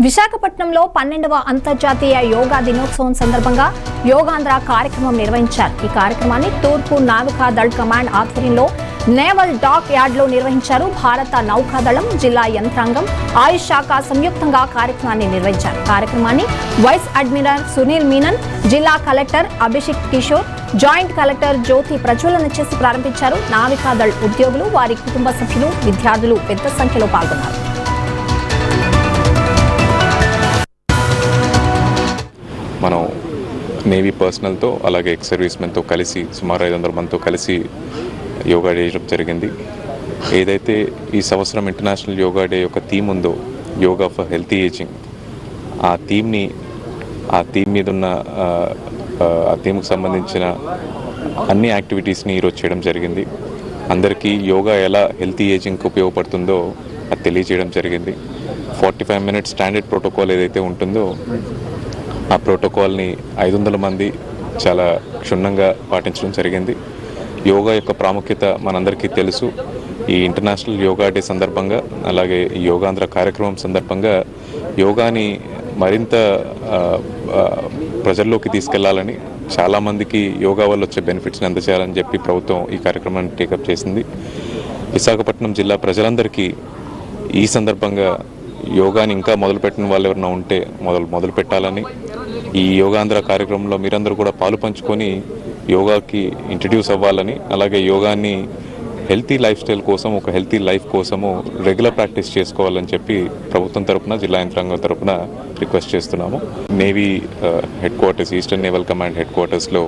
విశాఖపట్నంలో 12వ అంతర్జాతీయ యోగా దినోత్సవం సందర్భంగా యోగాంధ్ర కార్యక్రమం నిర్వహించారు. ఈ కార్యక్రమాన్ని తూర్పు నావికాదళ్ కమాండ్ ఆధ్వర్యంలో నేవల్ డాక్ యార్డ్లో నిర్వహించారు. భారత నౌకాదళం, జిల్లా యంత్రాంగం, ఆయుష్ శాఖ సంయుక్తంగా కార్యక్రమాన్ని నిర్వహించారు. కార్యక్రమాన్ని వైస్ అడ్మిరల్ సునీల్ మీనన్, జిల్లా collector Abhishek Kishore, joint collector జ్యోతి ప్రజ్వలన చేసి ప్రారంభించారు. నావికాదళ్ ఉద్యోగులు, వారి కుటుంబ సభ్యులు, విద్యార్థులు పెద్ద సంఖ్యలో పాల్గొన్నారు. మనం నేవీ పర్సనల్తో అలాగే ఎక్స్ సర్వీస్మెన్తో కలిసి సుమారు 500 మందితో కలిసి యోగా చేయడం జరిగింది. ఏదైతే ఈ సంవత్సరం ఇంటర్నేషనల్ యోగా డే యొక్క థీమ్ ఉందో, యోగా ఫర్ హెల్తీ ఏజింగ్, ఆ థీమ్ మీద ఉన్న ఆ థీమ్కి సంబంధించిన అన్ని యాక్టివిటీస్ని ఈరోజు చేయడం జరిగింది. అందరికీ యోగా ఎలా హెల్తీ ఏజింగ్కి ఉపయోగపడుతుందో అది తెలియజేయడం జరిగింది. 45 మినిట్స్ స్టాండర్డ్ ప్రోటోకాల్ ఏదైతే ఉంటుందో ఆ ప్రోటోకాల్ని 500 మంది చాలా క్షుణ్ణంగా పాటించడం జరిగింది. యోగా యొక్క ప్రాముఖ్యత మనందరికీ తెలుసు. ఈ ఇంటర్నేషనల్ యోగా డే సందర్భంగా అలాగే ఈ యోగాంధ్ర కార్యక్రమం సందర్భంగా యోగాని మరింత ప్రజల్లోకి తీసుకెళ్లాలని, చాలామందికి యోగా వల్ల వచ్చే బెనిఫిట్స్ని అందజేయాలని చెప్పి ప్రభుత్వం ఈ కార్యక్రమాన్ని టేకప్ చేసింది. విశాఖపట్నం జిల్లా ప్రజలందరికీ ఈ సందర్భంగా యోగాని ఇంకా మొదలుపెట్టిన వాళ్ళు ఎవరైనా ఉంటే మొదలు పెట్టాలని, ఈ యోగాంధ్ర కార్యక్రమంలో మీరందరూ కూడా పాలు పంచుకొని యోగాకి ఇంట్రడ్యూస్ అవ్వాలని, అలాగే యోగాని హెల్తీ లైఫ్ స్టైల్ కోసం, ఒక హెల్తీ లైఫ్ కోసము రెగ్యులర్ ప్రాక్టీస్ చేసుకోవాలని చెప్పి ప్రభుత్వం తరపున, జిల్లా యంత్రాంగం తరపున రిక్వెస్ట్ చేస్తున్నాము. Navy head quarters, eastern naval command head క్వార్టర్స్లో